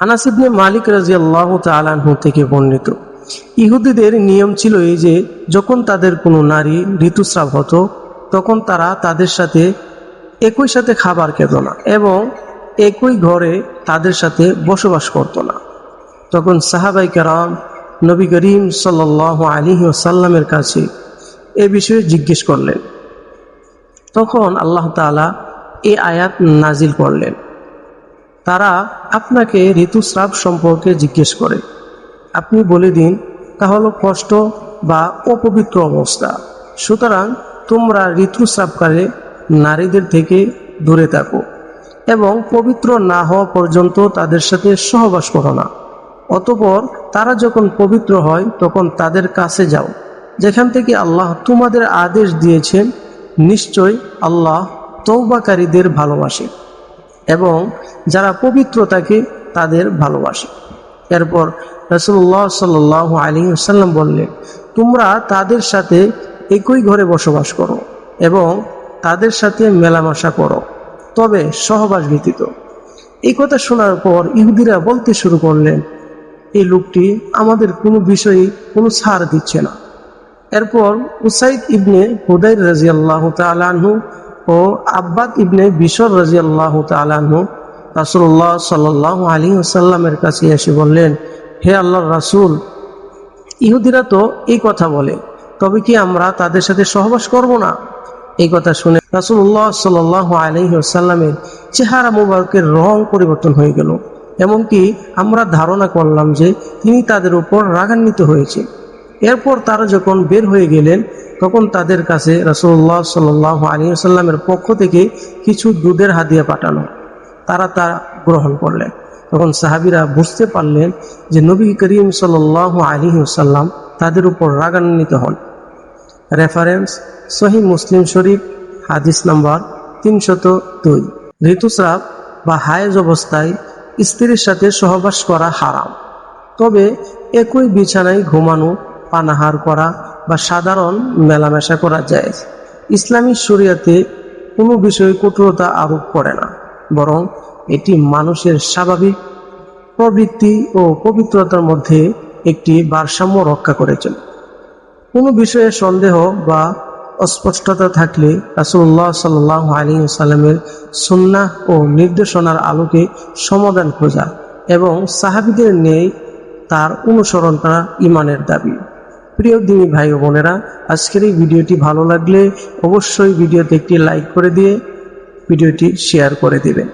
আনাস ইবনে মালিক রাদিয়াল্লাহু তাআলা আনহু থেকে বর্ণিত, ইহুদিদের নিয়ম ছিল এই যে যখন তাদের কোনো নারী ঋতুস্রাব হতো তখন তারা তাদের সাথে একই সাথে খাবার খেত না এবং একই ঘরে তাদের সাথে বসবাস করত না। তখন সাহাবাই কেরাম নবী করিম সাল্লাল্লাহু আলাইহি ওয়াসাল্লামের কাছে এ বিষয়ে জিজ্ঞেস করলেন। তখন আল্লাহ তাআলা এই আয়াত নাজিল করলেন, তারা আপনাকে ঋতুস্রাব সম্পর্কে জিজ্ঞেস করে, আপনি বলে দিন তা হলো কষ্ট বা অপবিত্র অবস্থা, সুতরাং তোমরা ঋতুস্রাবকালে নারীদের থেকে দূরে থাকো এবং পবিত্র না হওয়া পর্যন্ত তাদের সাথে সহবাস করো না। অতঃপর তারা যখন পবিত্র হয় তখন তাদের কাছে যাও, যেখান থেকে আল্লাহ তোমাদের আদেশ দিয়েছেন। নিশ্চয় আল্লাহ তওবাকারীদের ভালোবাসে এবং যারা পবিত্র থাকে তাদের ভালোবাসে। এরপর রাসূলুল্লাহ সাল্লাল্লাহু আলাইহি ওয়াসাল্লাম বললেন, তোমরা তাদের সাথে একই ঘরে বসবাস করো এবং তাদের সাথে মেলামেশা করো, তবে সহবাস ব্যতীত। এই কথা শোনার পর ইহুদিরা বলতে শুরু করলেন, এই লোকটি আমাদের কোনো বিষয়ে কোনো ছাড় দিচ্ছে না। এরপর উসাইদ ইবনে হুদাইর রাদিয়াল্লাহু তাআলা আনহু ও আব্বাদ ইবনে বিশর রাদিয়াল্লাহু তাআলা আনহু রাসূলুল্লাহ সাল্লাল্লাহু আলাইহি ওয়াসাল্লামের কাছে এসে বললেন, হে আল্লাহর রাসূল, ইহুদিরা তো এই কথা বলে, তবে কি আমরা তাদের সাথে সহবাস করব না? এই কথা শুনে রাসূলুল্লাহ সাল্লাল্লাহু আলাইহি ওয়াসাল্লামের চেহারা মুবারকের রং পরিবর্তন হয়ে গেল, এমনকি আমরা ধারণা করলাম যে তিনি তাদের উপর রাগান্বিত হয়েছে। এরপর তারা যখন বের হয়ে গেলেন তখন তাদের কাছে রাসূলুল্লাহ সাল্লাল্লাহু আলাইহি ওয়াসাল্লামের পক্ষ থেকে কিছু দুধের হাদিয়া পাঠানো, তারা তা গ্রহণ করলেন। তখন সাহাবীরা বুঝতে পারলেন যে নবী করিম সাল্লাল্লাহু আলাইহি ওয়াসাল্লাম তাদের উপর রাগান্বিত হন। রেফারেন্স সহিহ মুসলিম শরীফ, হাদিস নাম্বার 302। ঋতুস্রাব বা হায়েজ অবস্থায় স্ত্রীর সাথে সহবাস করা হারাম, তবে একই বিছানায় ঘুমানো, পানাহার করা বা সাধারণ মেলামেশা করা যায়। ইসলামী শরিয়াতে কোনো বিষয়ে কঠোরতা আরোপ করে না, বরং এটি মানুষের স্বাভাবিক প্রবৃত্তি ও পবিত্রতার মধ্যে একটি ভারসাম্য রক্ষা করেছেন। কোনো বিষয়ে সন্দেহ বা অস্পষ্টতা থাকলে রাসূলুল্লাহ সাল্লাল্লাহু আলাইহি ওয়াসাল্লামের সুন্নাহ ও নির্দেশনার আলোকে সমাধান খোঁজা এবং সাহাবীদের ন্যায় তার অনুসরণ করা ঈমানের দাবি। প্রিয় দিনী ভাই ও বোনেরা, আজকের এই ভিডিওটি ভালো লাগলে অবশ্যই ভিডিওতে একটি লাইক করে দিয়ে ভিডিওটি শেয়ার করে দিবেন।